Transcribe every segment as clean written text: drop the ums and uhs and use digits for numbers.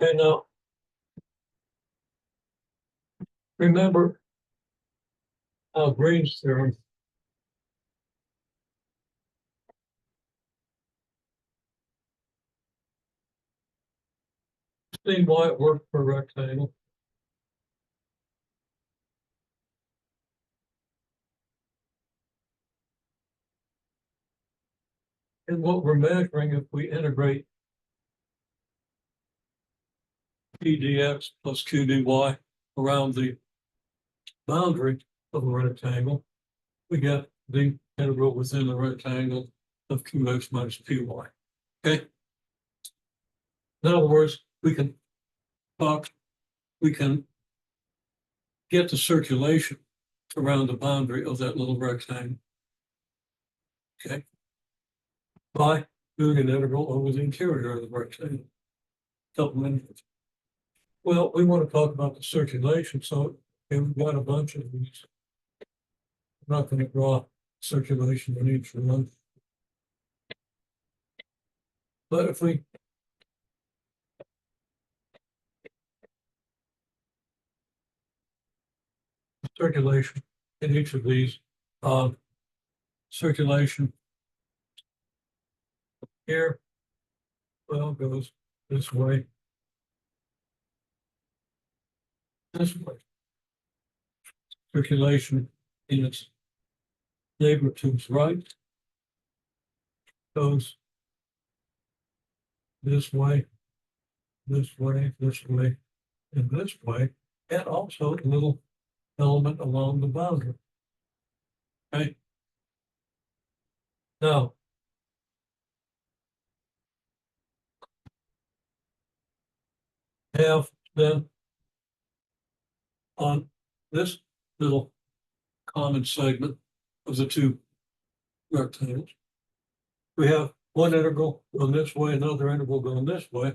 Okay, now remember Green's theorem. See why it worked for a rectangle. And what we're measuring, if we integrate p dx plus q dy around the boundary of a rectangle, we get the integral within the rectangle of qx minus py. Okay. In other words, we can get the circulation around the boundary of that little rectangle. Okay. By doing an integral over the interior of the rectangle. Couple minutes. Well, we want to talk about the circulation, so we've got a bunch of these. I'm not going to draw circulation in each one. But if we circulation in each of these, circulation here, well, goes this way, this way. Circulation in its neighbor to its right goes this way, this way, this way, and this way, and also a little element along the boundary. Okay. Now, have then on this little common segment of the two rectangles, we have one integral going this way, another integral going this way.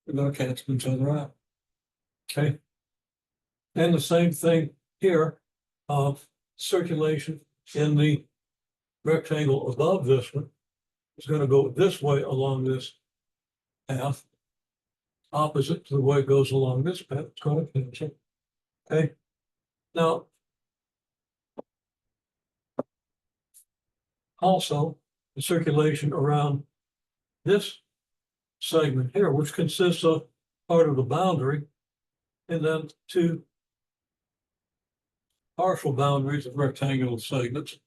They're going to cancel each other out. Okay. And the same thing here of circulation in the rectangle above this one is going to go this way along this path, opposite to the way it goes along this path. It's going to cancel. Okay. Now, also the circulation around this segment here, which consists of part of the boundary and then two partial boundaries of rectangular segments.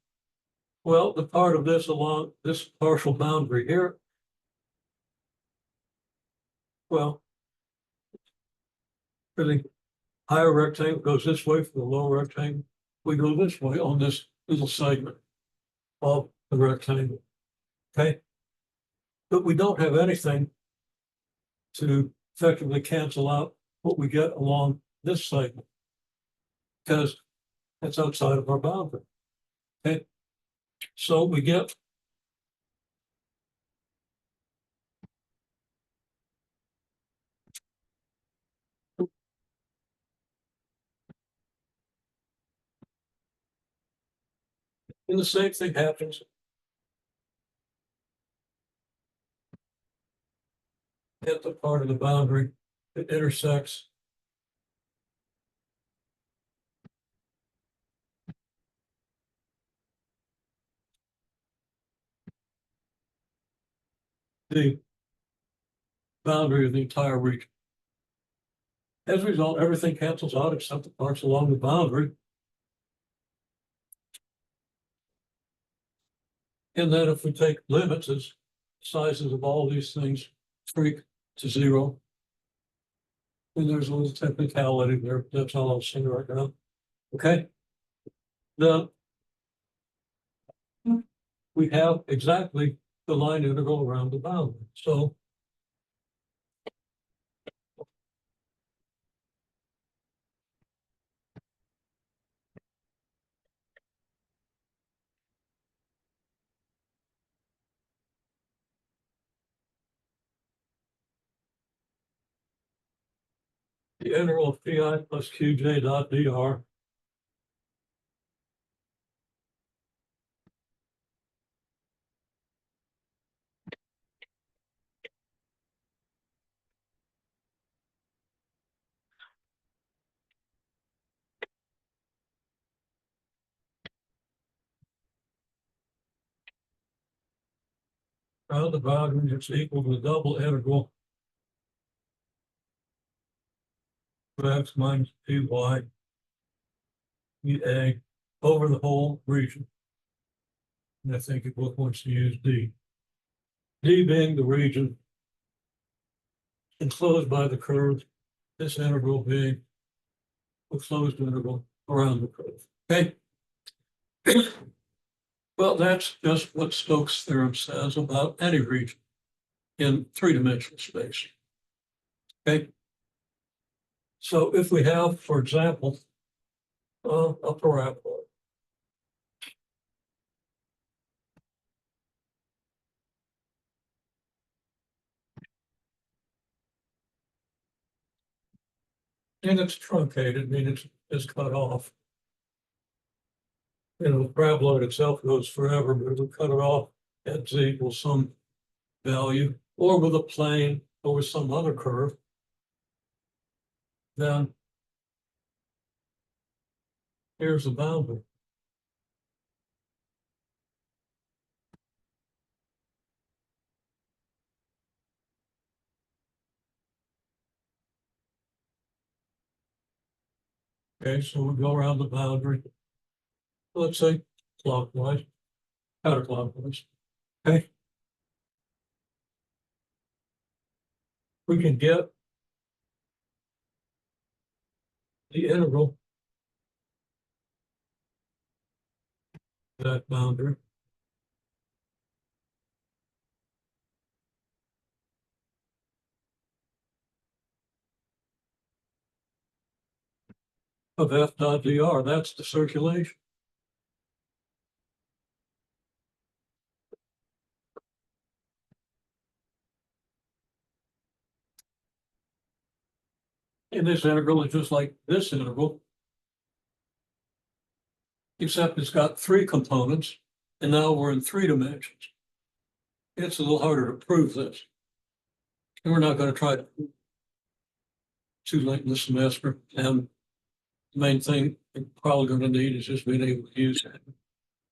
Well, the part of this along this partial boundary here, well, for the higher rectangle goes this way, for the lower rectangle, we go this way on this little segment of the rectangle. Okay. But we don't have anything to effectively cancel out what we get along this segment because that's outside of our boundary. Okay. So we get and the same thing happens at the part of the boundary that intersects the boundary of the entire region. As a result, everything cancels out except the parts along the boundary. And then if we take limits as sizes of all these things freak to zero, and there's a little technicality there. That's all I'll say right now. Okay. Then we have exactly the line integral around the boundary. So the integral of pi plus qj dot dr around the boundary, it's equal to the double integral of x minus 2y dA over the whole region. And I think it both wants to use D. D being the region enclosed by the curve, this integral being a closed interval around the curve. Okay. Well, that's just what Stokes' theorem says about any region in three-dimensional space. Okay. So if we have, for example, a parabola, and it's truncated, meaning it's cut off. You know, the parabola itself goes forever, but if we cut it off at z equals some value, or with a plane, or with some other curve, then here's the boundary. Okay, so we go around the boundary, let's say clockwise, counterclockwise. Okay. We can get the integral of that boundary of f dot dr. That's the circulation. And this integral is just like this integral, except it's got three components, and now we're in three dimensions. It's a little harder to prove this. And we're not going to try to too late in the semester. And the main thing we're probably going to need is just being able to use it.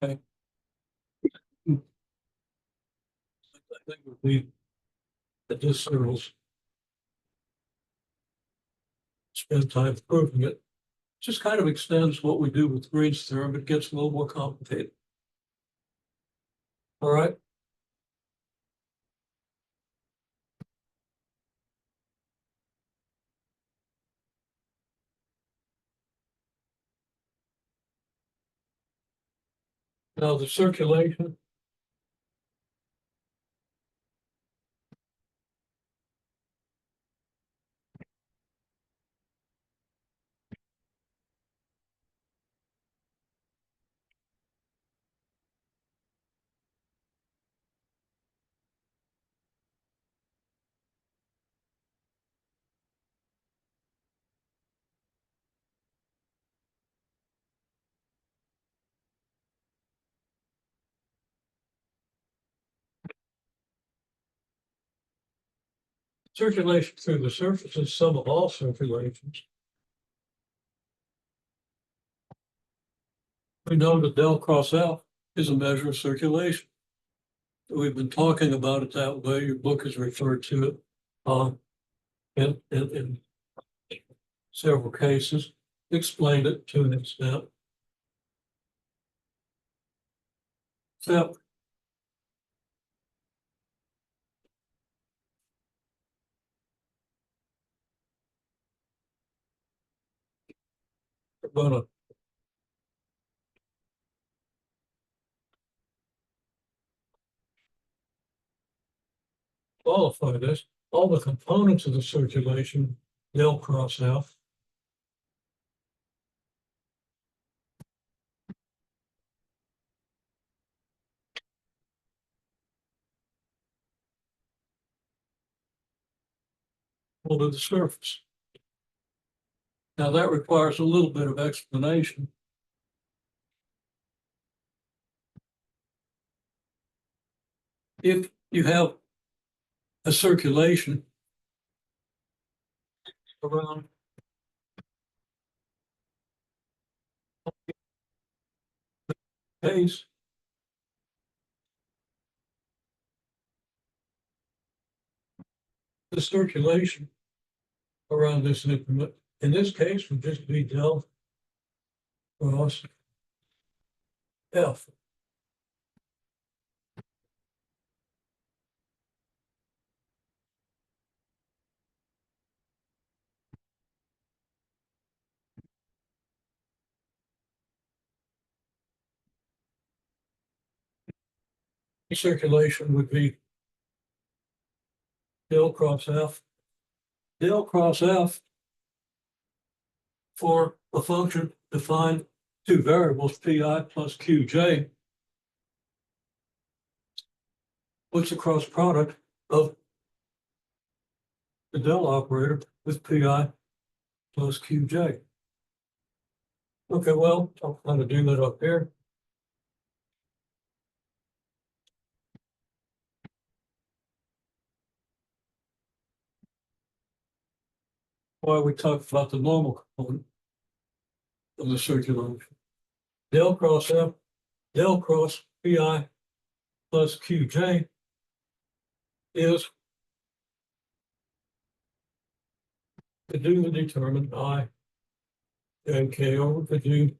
Okay. I think it would be that this circles spend time proving it. Just kind of extends what we do with Green's theorem. It gets a little more complicated. All right. Now the circulation. Circulation through the surface is sum of all circulations. We know that del cross F is a measure of circulation. We've been talking about it that way. Your book has referred to it in several cases, explained it to an extent. Except we're going to qualify this. All the components of the circulation, del cross F. Will to the surface. Now that requires a little bit of explanation. If you have a circulation around base, the circulation around this increment, in this case, would just be del cross F. The circulation would be del cross F. Del cross F for a function defined two variables, pi plus qj. What's the cross product of the del operator with pi plus qj? Okay, well, I'll kind of do that up here. Why we talk about the normal component of the circulation. Del cross F, del cross pi plus qj is to do the determinant I and k over to do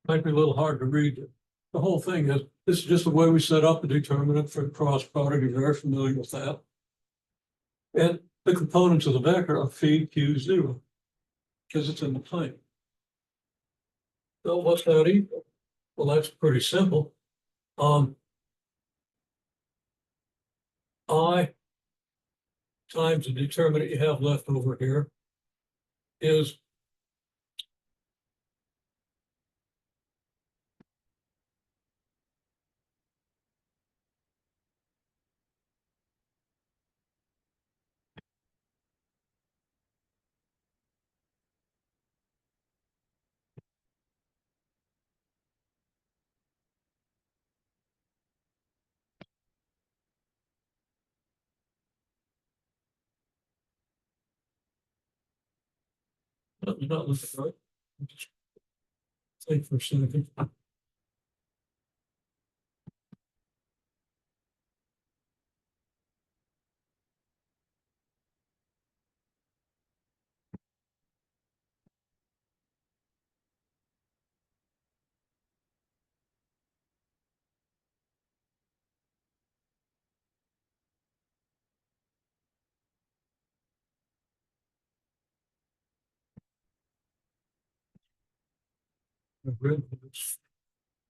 might be a little hard to read. The whole thing is, this is just the way we set up the determinant for cross product. You're very familiar with that. And the components of the vector are phi q0 because it's in the plane. So what's that equal? Well, that's pretty simple. I times the determinant you have left over here is not looking right. Just think for a second.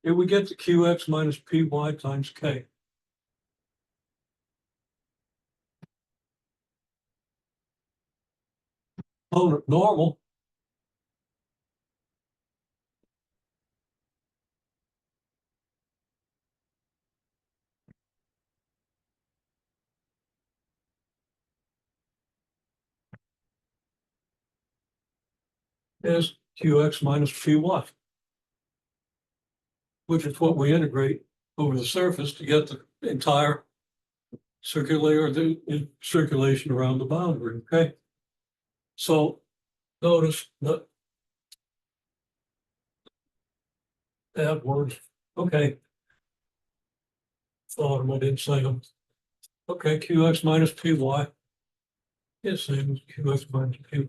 Here we get to qx minus py times k. Component normal is qx minus py, which is what we integrate over the surface to get the entire circulation around the boundary, okay? So notice that add words, okay. Thought I didn't say them. Okay, qx minus py is same as qx minus py.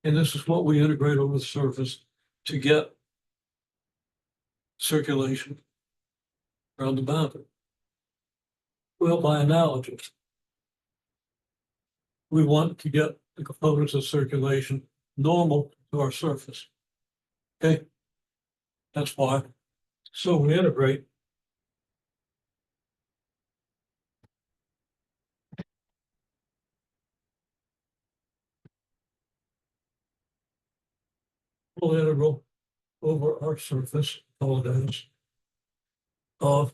And this is what we integrate over the surface to get circulation around the boundary. Well, by analogy, we want to get the components of circulation normal to our surface. Okay, that's why. So we integrate full integral over our surface, all it is, of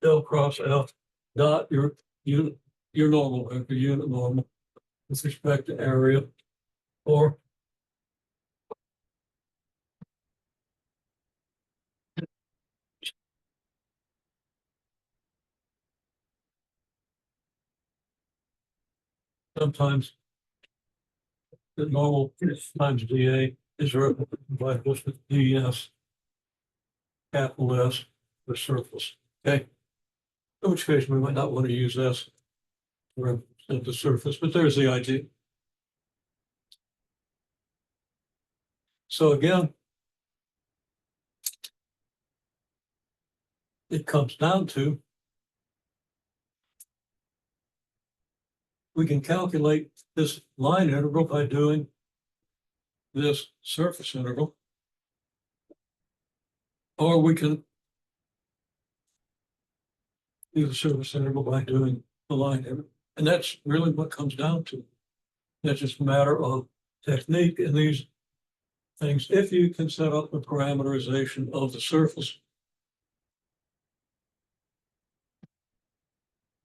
del cross F dot your unit, your normal vector, unit normal with respect to area, or sometimes the normal times dA is represented by just a ds, capital S, the surface. Okay, in which case we might not want to use S to represent the surface, but there's the idea. So again, it comes down to, we can calculate this line integral by doing this surface integral, or we can do the surface integral by doing the line integral. And that's really what comes down to. That's just a matter of technique in these things. If you can set up the parameterization of the surface,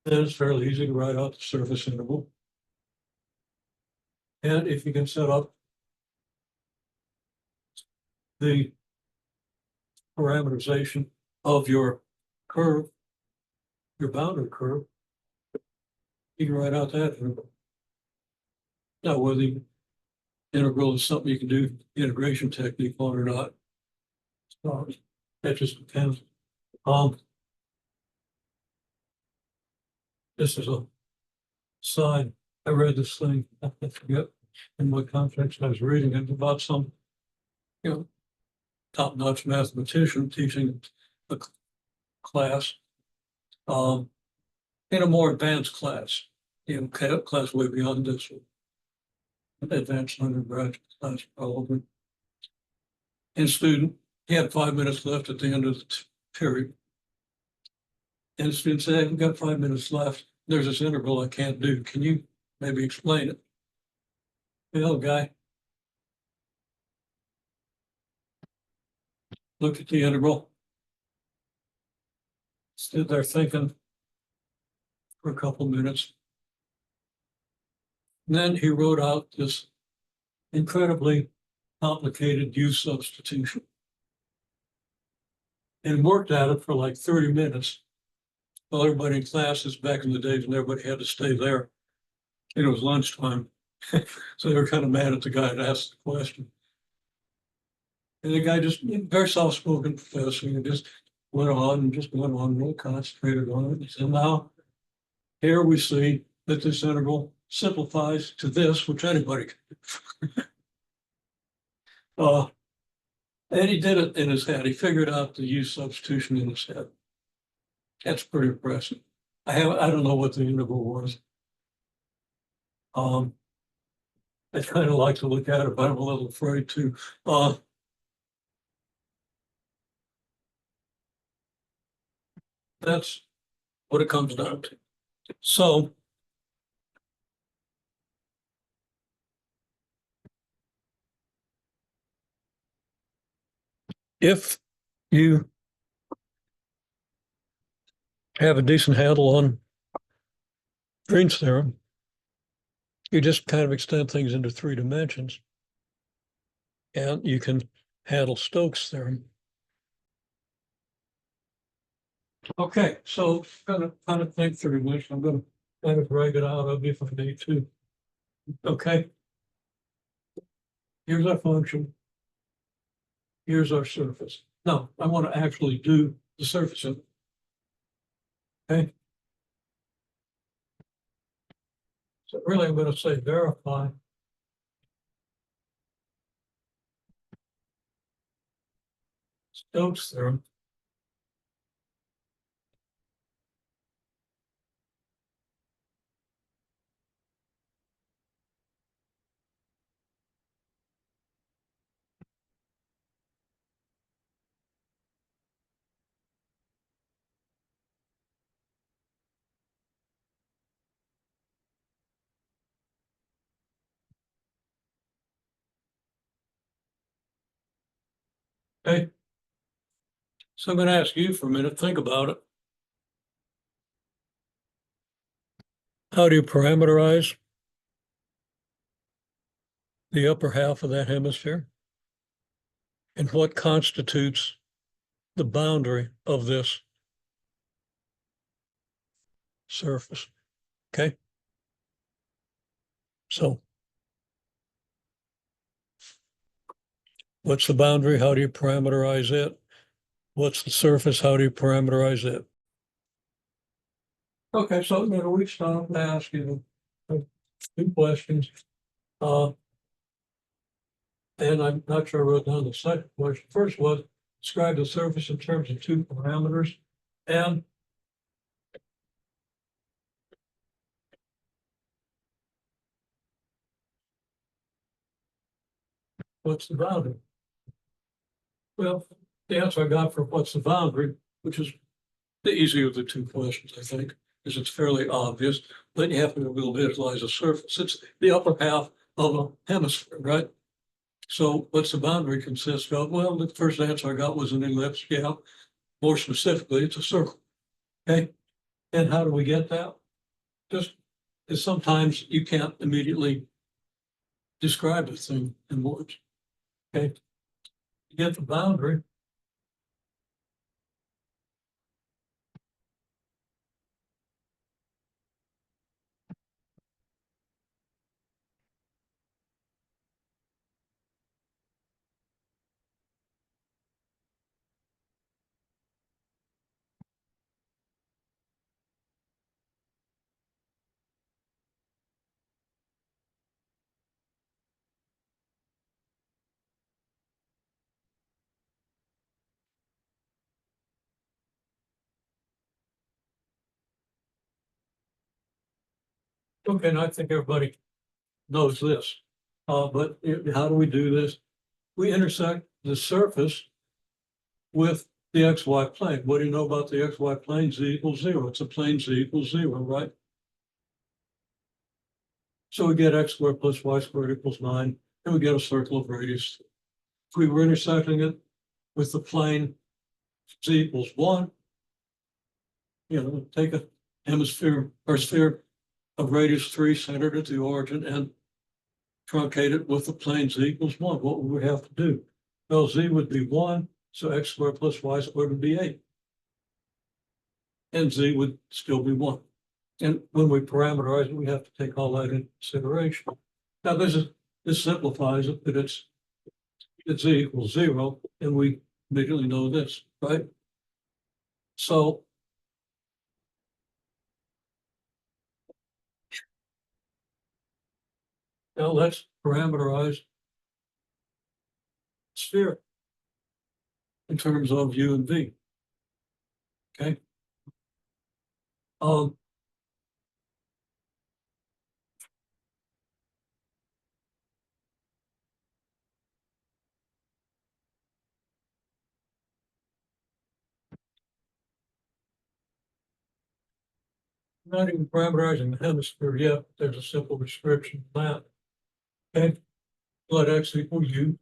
then it's fairly easy to write out the surface integral. And if you can set up the parameterization of your curve, your boundary curve, you can write out that integral. Now, whether the integral is something you can do integration technique on or not, that just depends. This is a sign. I read this thing, I forget in what context I was reading it, about some, top-notch mathematician teaching a class, in a more advanced class, class way beyond this one. Advanced undergraduate class probably. And student, he had 5 minutes left at the end of the period. And the student said, I've got 5 minutes left. There's this integral I can't do. Can you maybe explain it? The other guy looked at the integral, stood there thinking for a couple minutes. And then he wrote out this incredibly complicated U substitution and worked at it for like 30 minutes. While everybody in classes back in the days when everybody had to stay there, and it was lunchtime. So they were kind of mad at the guy that asked the question. And the guy just, very soft-spoken professor, just went on and just went on, really concentrated on it. He said, now, here we see that this integral simplifies to this, which anybody can do. And he did it in his head. He figured out the U substitution in his head. That's pretty impressive. I don't know what the integral was. I kind of like to look at it, but I'm a little afraid to. That's what it comes down to. So if you have a decent handle on Green's theorem, you just kind of extend things into 3 dimensions, and you can handle Stokes theorem. Okay, so I'm going to kind of think through this. I'm going to kind of drag it out of if I need to. Okay. Here's our function. Here's our surface. Now, I want to actually do the surface of it. Okay. So really, I'm going to say verify Stokes theorem. Okay. So I'm going to ask you for a minute, think about it. How do you parameterize the upper half of that hemisphere? And what constitutes the boundary of this surface? Okay. So what's the boundary? How do you parameterize it? What's the surface? How do you parameterize it? Okay, so we stop and ask you two questions. And I'm not sure I wrote down the second question. First was describe the surface in terms of two parameters. And what's the boundary? Well, the answer I got for what's the boundary, which is the easier of the two questions, I think, because it's fairly obvious. Then you have to visualize a surface. It's the upper half of a hemisphere, right? So what's the boundary consist of? Well, the first answer I got was an ellipse. Yeah. More specifically, it's a circle. Okay. And how do we get that? Just because sometimes you can't immediately describe a thing in words. Okay. You get the boundary. Okay, and I think everybody knows this. But how do we do this? We intersect the surface with the XY plane. What do you know about the XY plane? Z equals zero. It's a plane Z equals zero, right? So we get x squared plus y squared equals 9, and we get a circle of radius. If we were intersecting it with the plane Z equals 1, take a hemisphere or sphere of radius 3 centered at the origin and truncate it with the plane Z equals 1. What would we have to do? Well, Z would be 1, so x squared plus y squared would be 8. And Z would still be 1. And when we parameterize it, we have to take all that into consideration. Now, this simplifies it, but it's Z equals 0, and we immediately know this, right? So now let's parameterize sphere in terms of U and V. Okay. Um, Not even parameterizing the hemisphere yet. There's a simple description of that. Okay. Let x equal U,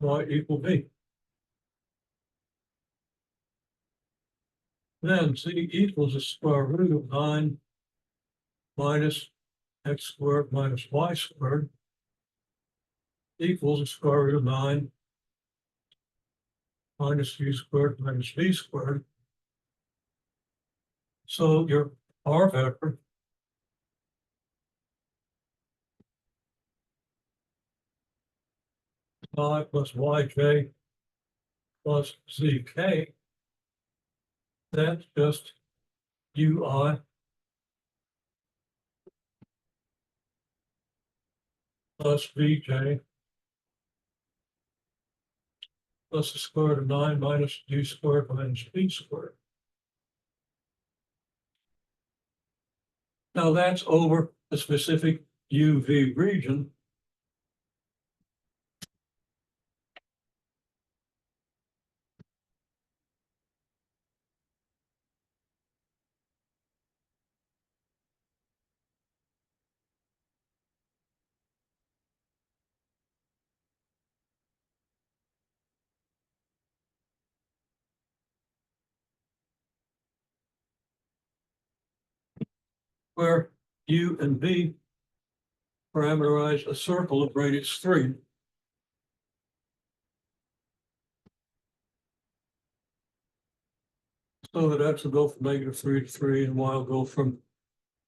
y equal V. Then Z equals the square root of 9 minus x squared minus y squared equals the square root of 9 minus u squared minus v squared. So your R vector I plus yj plus zk, that's just ui plus vj plus the square root of 9 minus u squared minus v squared. Now that's over a specific UV region. Where U and V parameterize a circle of radius 3. So that x will go from -3 to 3, and y will go from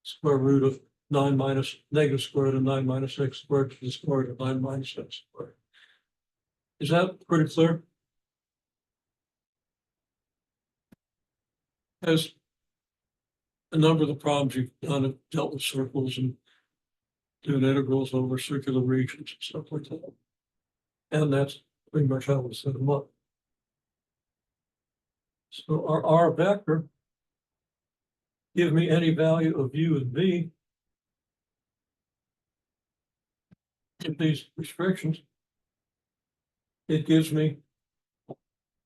square root of 9 minus negative square root of 9 minus x squared to the square root of 9 minus x squared. Is that pretty clear? As a number of the problems you've done have dealt with circles and doing integrals over circular regions and stuff like that. And that's pretty much how we set them up. So our R vector, give me any value of u and v with these restrictions. It gives me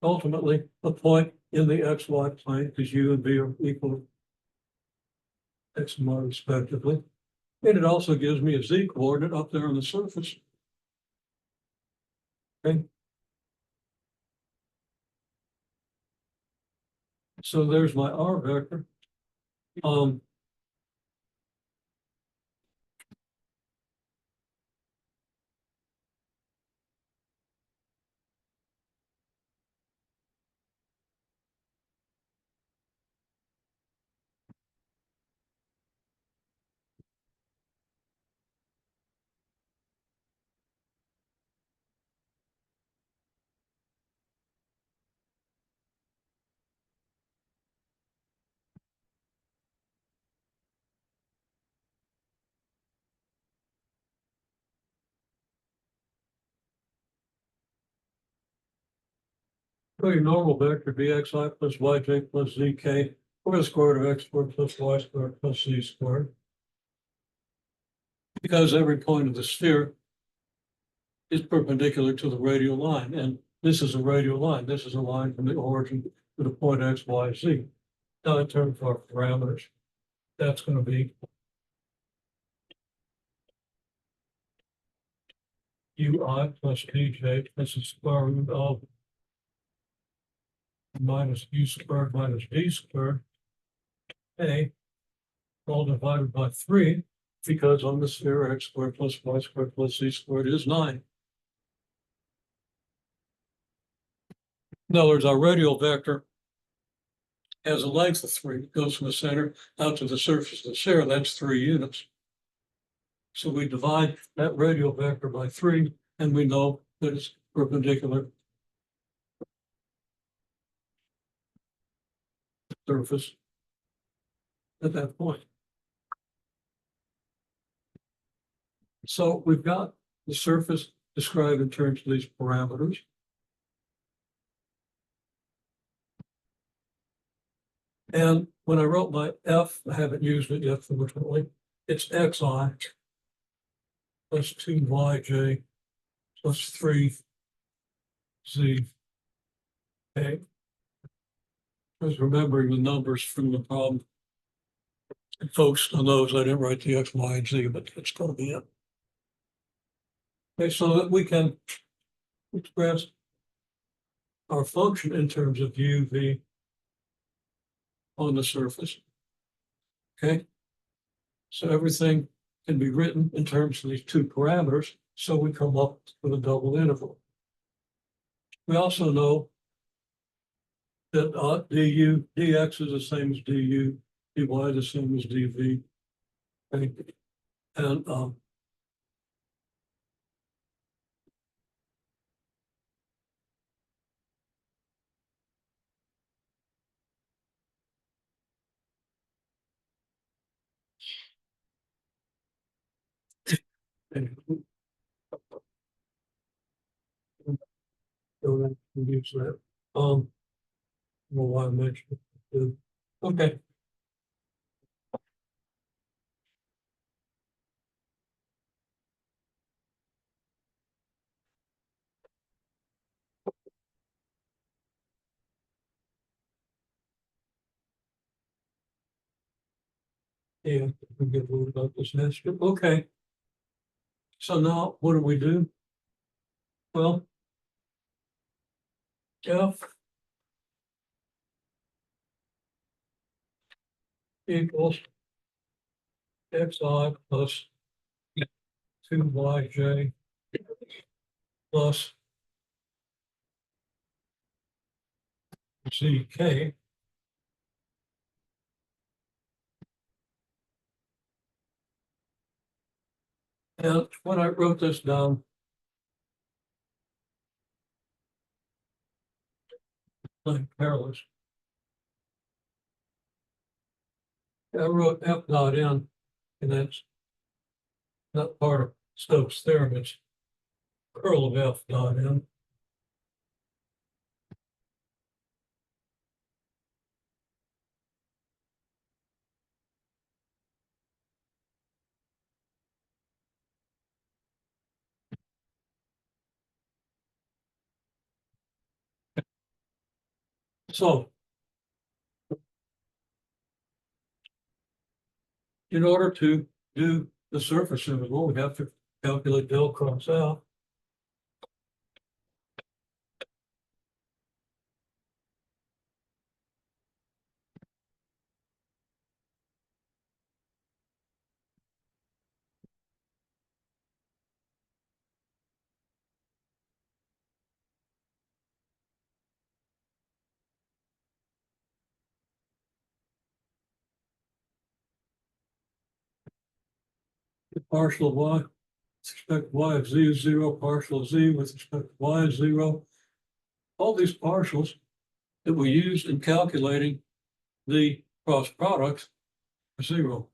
ultimately a point in the xy plane because u and v are equal to x and y respectively. And it also gives me a z coordinate up there on the surface. Okay. So there's my R vector. So your normal vector bxi plus yj plus zk or the square root of x squared plus y squared plus z squared. Because every point of the sphere is perpendicular to the radial line, and this is a radial line. This is a line from the origin to the point x, y, z. Now in terms of our parameters, that's going to be ui plus dj plus the square root of minus u squared minus d squared a all divided by 3, because on the sphere x squared plus y squared plus z squared is 9. In other words, our radial vector has a length of 3. It goes from the center out to the surface of the sphere. That's 3 units. So we divide that radial vector by 3, and we know that it's perpendicular surface at that point. So we've got the surface described in terms of these parameters. And when I wrote my f, I haven't used it yet, fortunately, it's xi plus 2yj plus 3z a. Just remembering the numbers from the problem. And folks, on those, I didn't write the x, y, and z, but it's going to be it. Okay, so that we can express our function in terms of u, v on the surface. Okay, so everything can be written in terms of these two parameters, so we come up with a double interval. We also know that du, dx is the same as du, dy the same as dv. Okay? And don't use that. Well, why I mentioned it. Okay. Yeah, we get a little about this next. Okay. So now what do we do? Well, f equals xi plus 2yj plus zk. And when I wrote this down, like careless, I wrote f dot n, and that's not part of Stokes theorem. It's curl of f dot n. So in order to do the surface interval, we have to calculate del cross F. The partial of y, with respect to y of z is 0, partial of z with respect to y is 0. All these partials that we use in calculating the cross products are 0.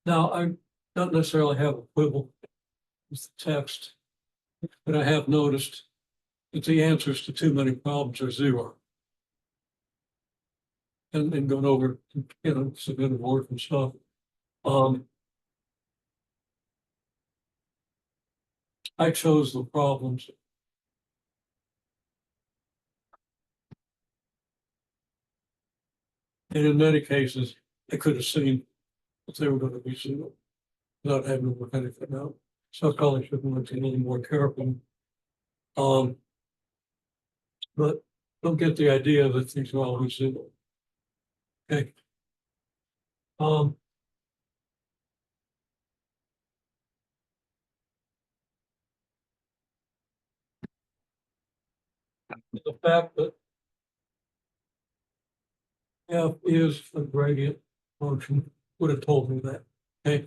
Now, I don't necessarily have a quibble with the text, but I have noticed that the answers to too many problems are 0. And going over, submitted work and stuff. I chose the problems. And in many cases, I could have seen that they were going to be 0 without having to work anything out. So I probably should have looked a little more carefully. But don't get the idea that things are always 0. Okay. The fact that f is a gradient function would have told me that. Okay,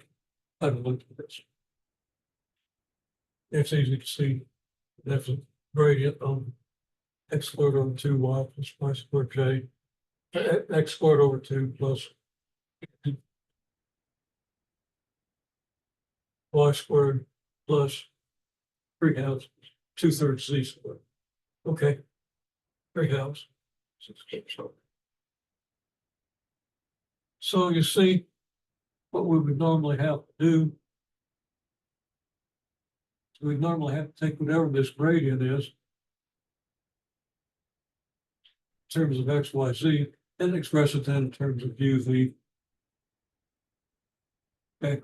I've looked at this. It's easy to see that's a gradient on x squared over 2y plus y squared j, x squared over 2 plus y squared plus 3 halves, 2/3 z squared. Okay, 3 halves. So you see, what we would normally have to do, we'd normally have to take whatever this gradient is in terms of x, y, z, and express it then in terms of u, v. Okay.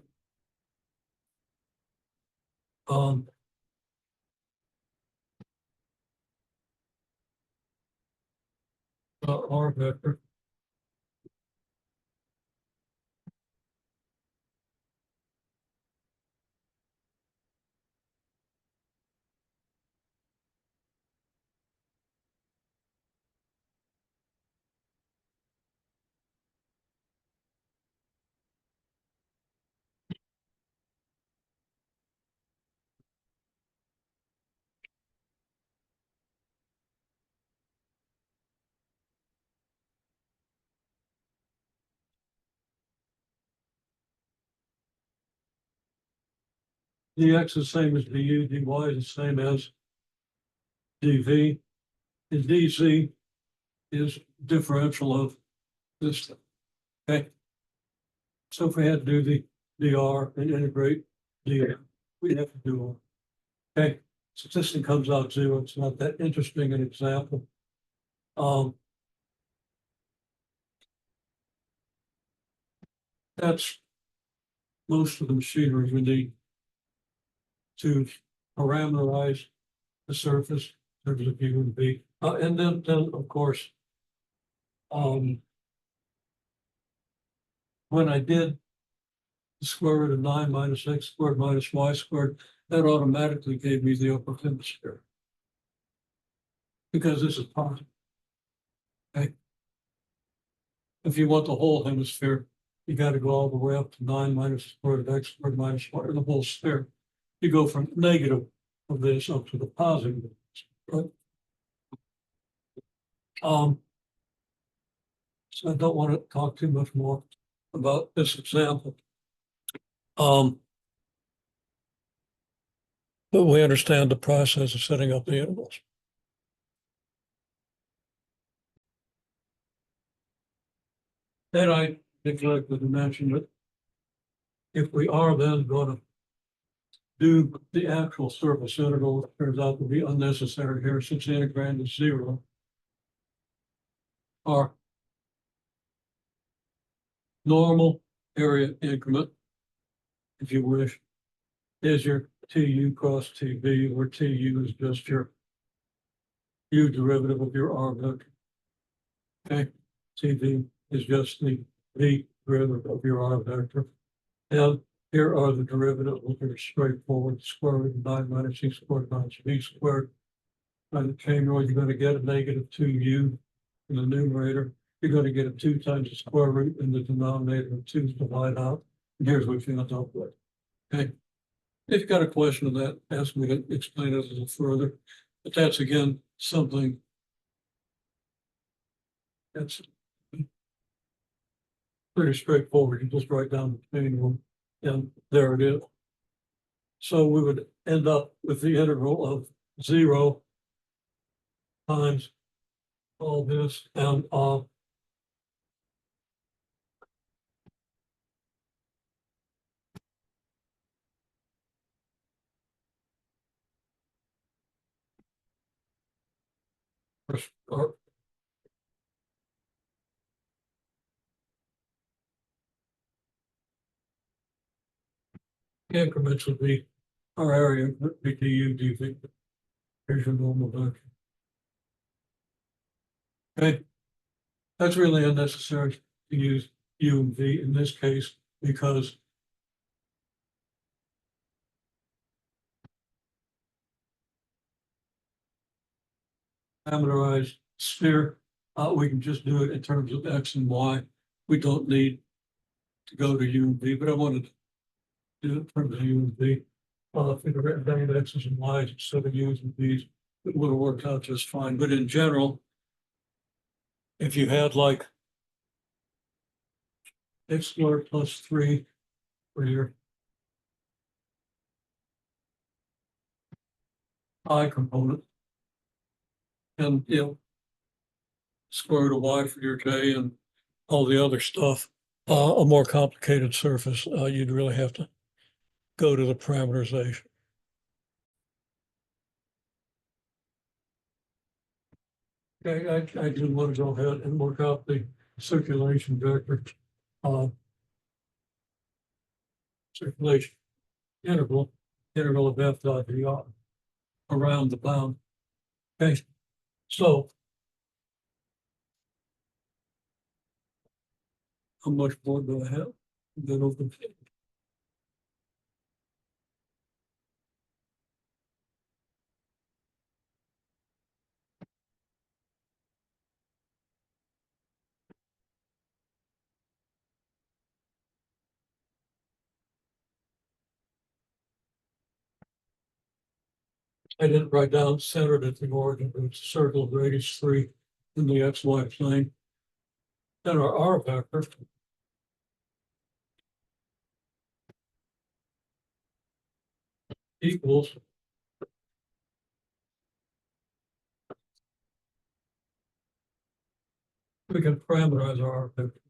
R vector. Dx is the same as du, dy is the same as dv, and dz is differential of this thing. Okay. So if we had to do the dr and integrate dr, we'd have to do all. Okay. So this thing comes out 0. It's not that interesting an example. That's most of the machinery we need to parameterize the surface in terms of U and V. And then of course, when I did the square root of 9 minus x squared minus y squared, that automatically gave me the upper hemisphere. Because this is positive. Okay. If you want the whole hemisphere, you got to go all the way up to 9 minus the square root of x squared minus y, or the whole sphere. You go from negative of this up to the positive of this, right? So I don't want to talk too much more about this example. But we understand the process of setting up the intervals. And I neglected to mention that if we are then going to do the actual surface integral, it turns out to be unnecessary here since the integrand is 0. Our normal area increment, if you wish, is your TU cross TB, where TU is just your U derivative of your R vector. Okay, TB is just the V derivative of your R vector. And here are the derivatives, which are straightforward. Square root of 9 minus C squared minus V squared. By the chain rule, you're going to get a negative 2U in the numerator. You're going to get a 2 times the square root in the denominator, and 2 divide out. And here's what you end up with. Okay. If you've got a question on that, ask me to explain it a little further. But that's again something that's pretty straightforward. You just write down the chain rule, and there it is. So we would end up with the integral of 0 times all this, and our increments would be our area would be du dv. Here's your normal vector. Okay, that's really unnecessary to use u and v in this case because parameterized sphere, we can just do it in terms of x and y. We don't need to go to u and v, but I wanted to do it in terms of u and v. If we'd written down x's and y's instead of u's and v's, it would have worked out just fine. But in general, if you had like x squared plus 3 for your I component, and square root of y for your j and all the other stuff, a more complicated surface, you'd really have to go to the parameterization. Okay, I do want to go ahead and work out the circulation vector, circulation integral of f dot dr around the bound. Okay, so how much more do I have? Then open. I didn't write down centered at the origin, but it's a circle of radius 3 in the xy plane. Then our R vector equals we can parameterize our R vector.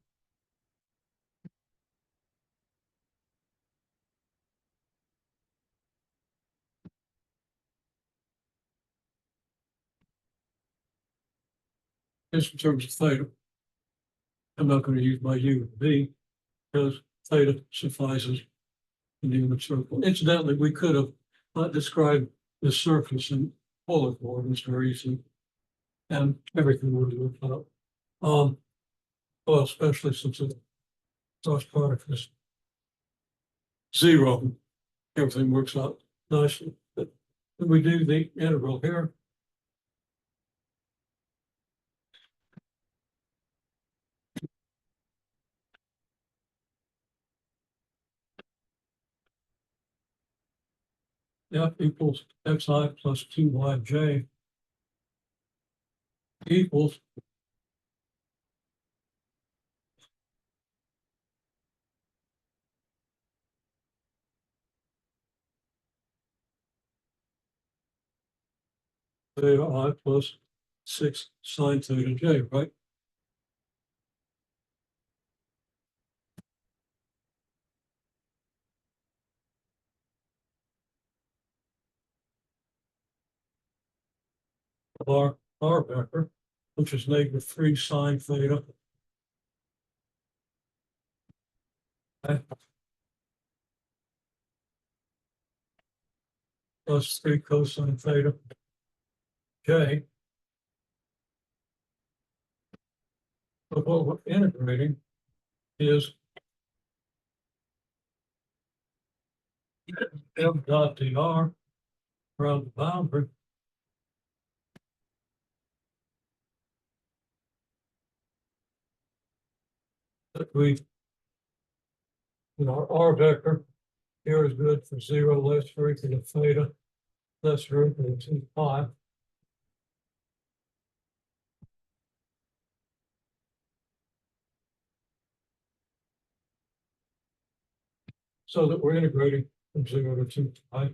Just in terms of theta. I'm not going to use my U and V because theta suffices in the unit circle. Incidentally, we could have describe the surface in polar coordinates very easily, and everything would work out. Well, especially since the cross product is zero, everything works out nicely. But when we do the integral here, f equals xi plus 2yj equals theta I plus 6 sine theta j, right? Our R vector, which is -3 sine theta plus 3 cosine theta j. But what we're integrating is m dot dr around the boundary that we, our R vector here is good for 0 less or equal to theta less or equal to 2 pi. So that we're integrating from 0 to 2 pi.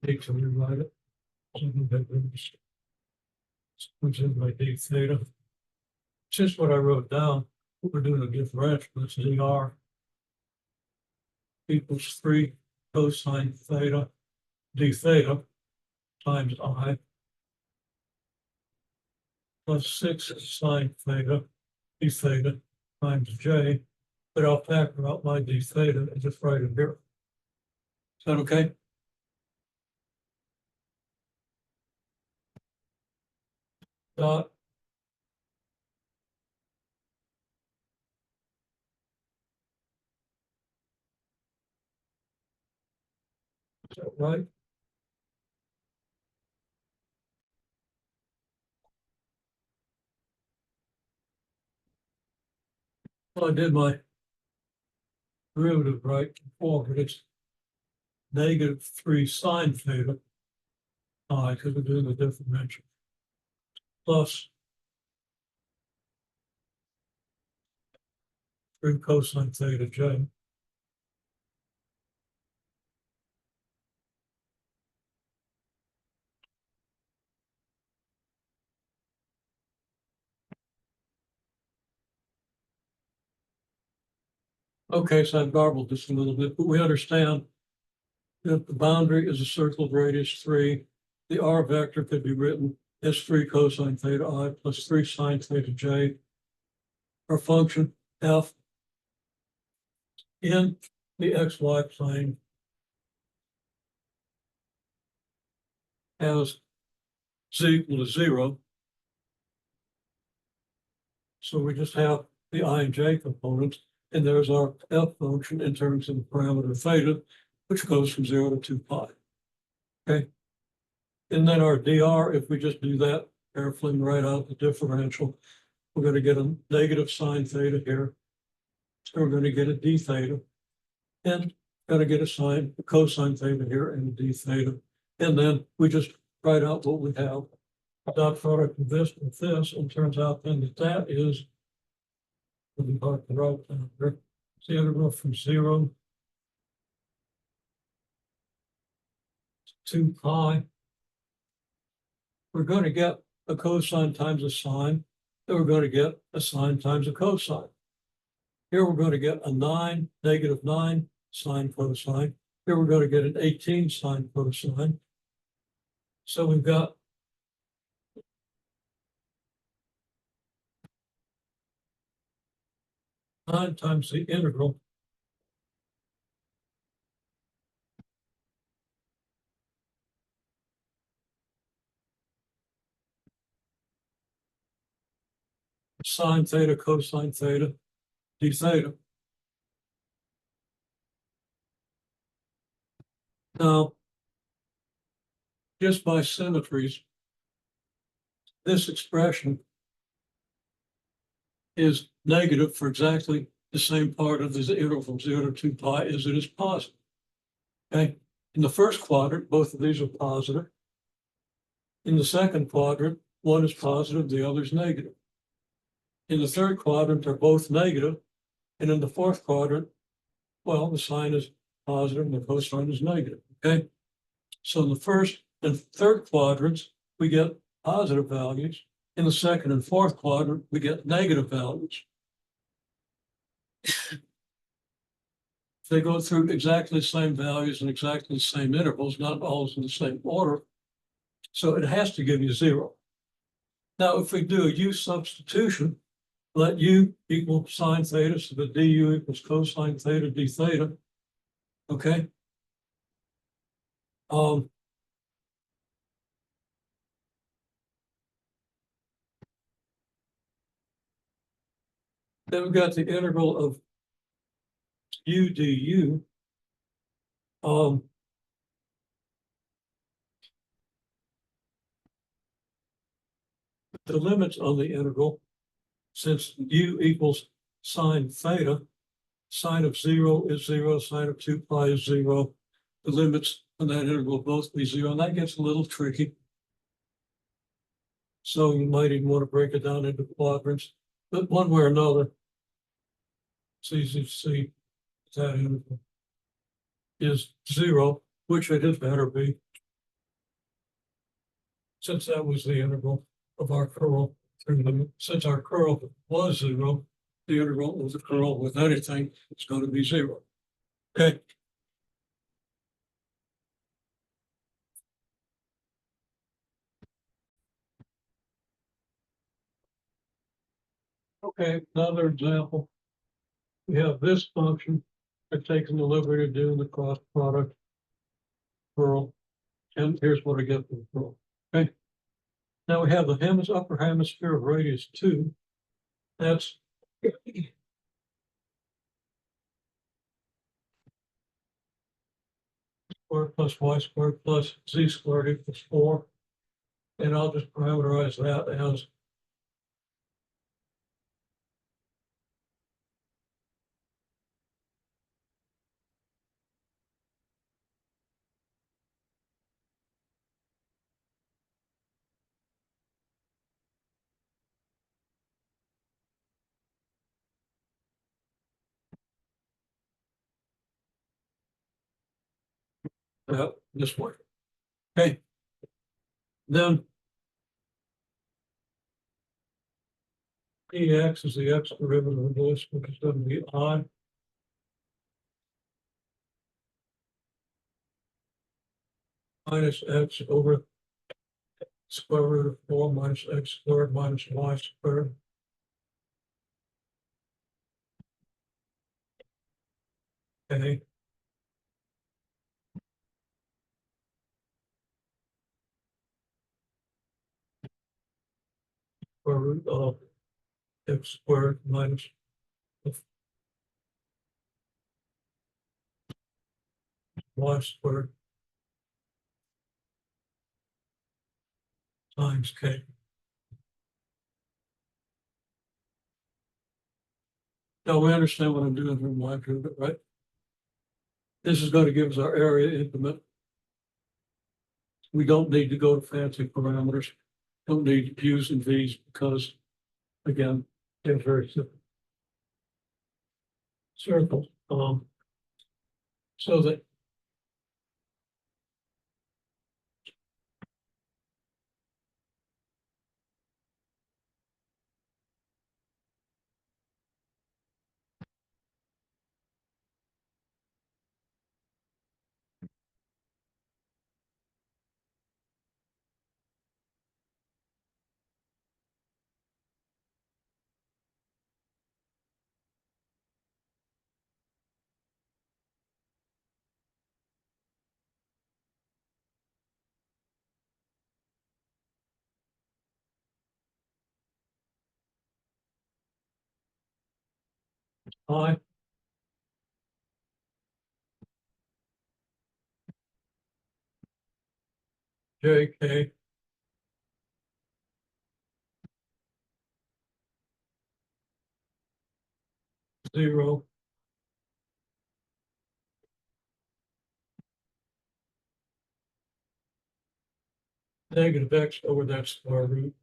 Need to rewrite it. Which is my d theta. Just what I wrote down, we're doing a differential, it's dr equals 3 cosine theta d theta times I plus 6 sine theta d theta times j. But I'll factor out my d theta and just write it here. Is that okay? Dot is that right? Well, I did my derivative right before, but it's -3 sine theta I because we're doing the differential plus 3 cosine theta j. Okay, so I've garbled this a little bit, but we understand that the boundary is a circle of radius 3. The R vector could be written as 3 cosine theta I plus 3 sine theta j. Our function f in the xy plane has z equal to 0. So we just have the I and j components, and there's our f function in terms of the parameter theta, which goes from 0 to 2 pi. Okay. And then our dr, if we just do that carefully and write out the differential, we're going to get a negative sine theta here. So we're going to get a d theta, and going to get a cosine theta here and a d theta. And then we just write out what we have. Dot product of this with this, and turns out then that is really hard to write down here. the integral from 0 to 2 pi. We're going to get a cosine times a sine, then we're going to get a sine times a cosine. Here we're going to get a 9, negative 9 sine cosine. Here we're going to get an 18 sine cosine. So we've got nine times the integral sine theta cosine theta d theta. Now, just by symmetries, this expression is negative for exactly the same part of this interval from 0 to 2 pi as it is positive. Okay. In the first quadrant, both of these are positive. In the second quadrant, one is positive, the other is negative. In the third quadrant, they're both negative. And in the fourth quadrant, well, the sine is positive and the cosine is negative. Okay. So in the first and third quadrants, we get positive values. In the second and fourth quadrant, we get negative values. They go through exactly the same values and exactly the same intervals, not always in the same order. So it has to give you 0. Now, if we do a u substitution, let u equal sine theta, so that du equals cosine theta d theta. Okay. Then we've got the integral of u du. The limits on the integral, since u equals sine theta, sine of 0 is 0, sine of 2 pi is 0. The limits on that integral both be 0, and that gets a little tricky. So you might even want to break it down into quadrants, but one way or another, it's easy to see that integral is 0, which it had better be, since that was the integral of our curl through the, since our curl was 0, the integral of the curl with anything is going to be 0. Okay. Okay, another example. We have this function. I've taken the liberty of doing the cross product curl, and here's what I get from the curl. Okay. Now we have the upper hemisphere of radius 2. That's squared plus y squared plus z squared equals 4. And I'll just parameterize that as that this way. Okay. Then px is the x derivative of this, which is going to be I minus x over square root of 4 minus x squared minus y squared. Okay. Square root of x squared minus y squared times k. Now we understand what I'm doing here in y cube, right? This is going to give us our area increment. We don't need to go to fancy parameters. Don't need Q's and V's because, again, they're very simple. circle. So that I, J, K, zero, negative x over that square root.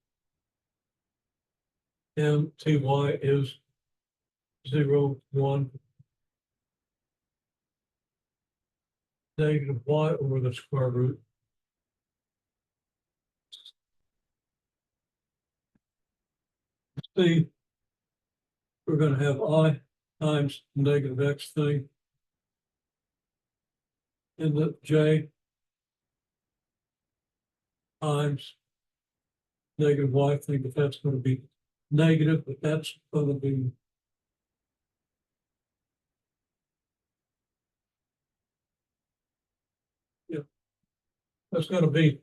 M T Y is 0, 1, negative y over the square root. C, we're going to have I times negative x thing. And the J times negative y thing, but that's going to be negative, but that's going to be that's going to be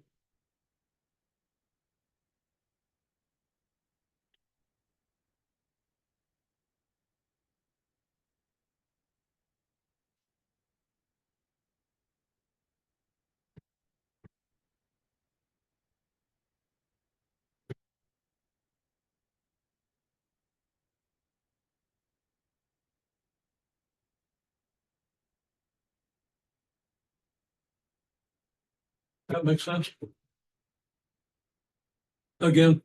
that makes sense. Again,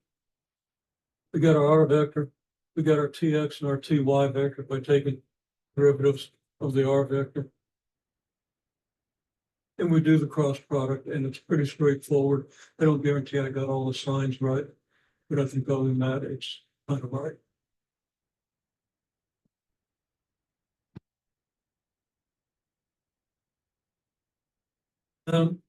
we got our R vector, we got our Tx and our Ty vector by taking derivatives of the R vector. And we do the cross product, and it's pretty straightforward. I don't guarantee I got all the signs right, but I think other than that, it's kind of right. Um,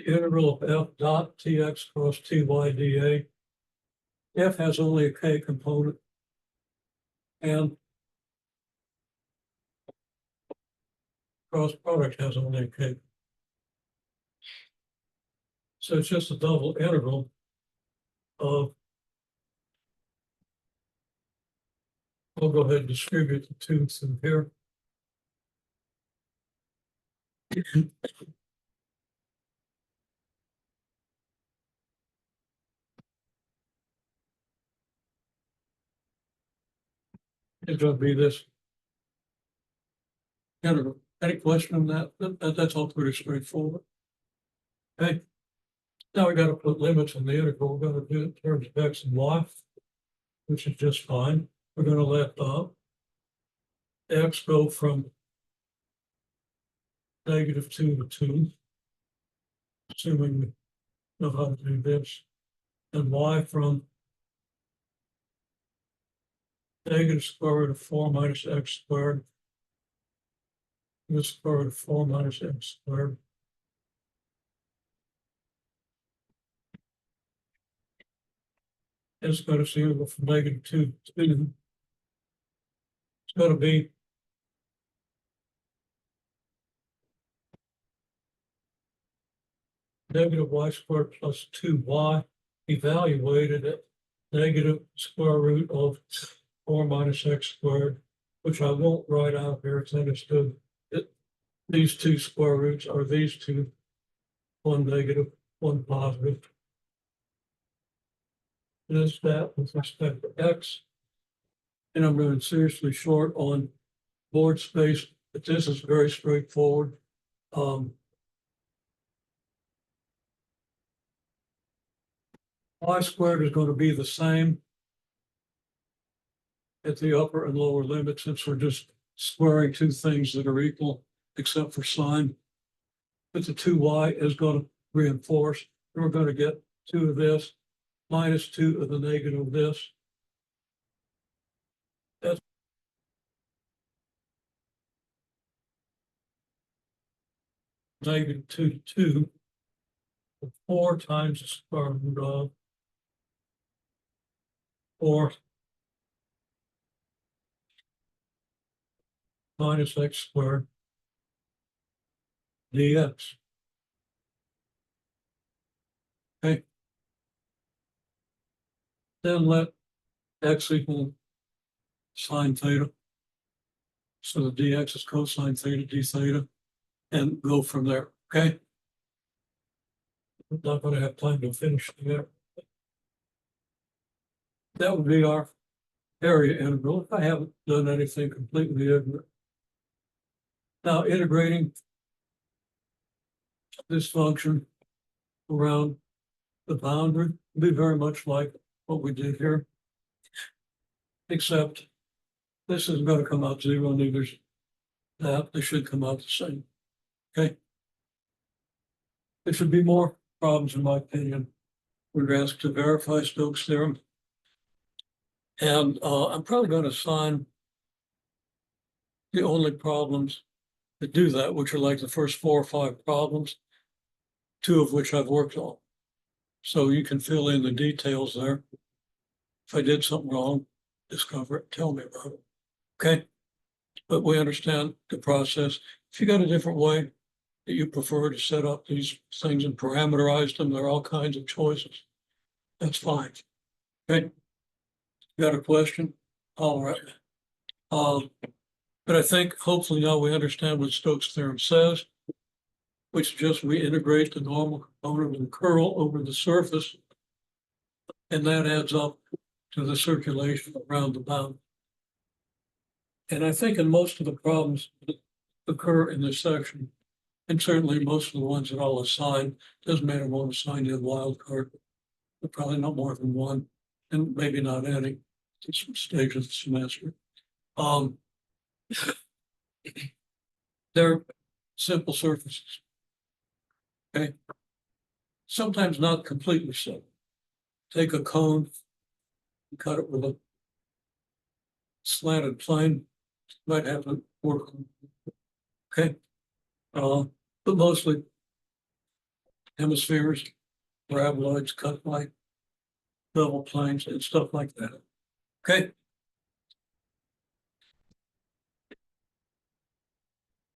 the integral of f dot Tx cross Ty dA. F has only a K component, and cross product has only a K. So it's just a double integral of, I'll go ahead and distribute the two through here. It's going to be this integral. Any question on that? That's all pretty straightforward. Okay. Now we got to put limits on the integral. We're going to do it in terms of x and y, which is just fine. We're going to let x go from -2 to 2, assuming we know how to do this, and y from -square root of 4 minus x squared to the square root of 4 minus x squared. It's going to see it from -2 to 2. It's going to be negative y squared plus 2y evaluated at negative square root of 4 minus x squared, which I won't write out here. It's understood that these two square roots are these two, one negative, one positive. this, that with respect to X. And I'm running seriously short on board space, but this is very straightforward. Y squared is going to be the same at the upper and lower limit, since we're just squaring two things that are equal except for sign. But the 2y is going to reinforce. And we're going to get 2 of this minus 2 of the negative of this. That's negative 2 to 2. 4 times the square root of 4 minus x squared dx. Okay. Then let x equal sine theta. So the dx is cosine theta d theta, and go from there. Okay. I'm not going to have time to finish there. That would be our area integral if I haven't done anything completely ignorant. Now integrating this function around the boundary will be very much like what we did here, except this isn't going to come out 0, neither's that. They should come out the same. Okay. There should be more problems, in my opinion. We're asked to verify Stokes theorem. And I'm probably going to assign the only problems that do that, which are like the first 4 or 5 problems, 2 of which I've worked on. So you can fill in the details there. If I did something wrong, discover it, tell me about it. Okay. But we understand the process. If you got a different way that you prefer to set up these things and parameterize them, there are all kinds of choices. That's fine. Okay. You got a question? All right. But I think hopefully now we understand what Stokes theorem says, which is just we integrate the normal component of the curl over the surface, and that adds up to the circulation around the bound. And I think in most of the problems that occur in this section, and certainly most of the ones that I'll assign, doesn't matter if I want to assign you a wild card, but probably not more than one, and maybe not any at some stage of the semester. They're simple surfaces. Okay. Sometimes not completely simple. Take a cone, cut it with a slanted plane, might have to work on. Okay. But mostly hemispheres, paraboloids cut by double planes and stuff like that. Okay.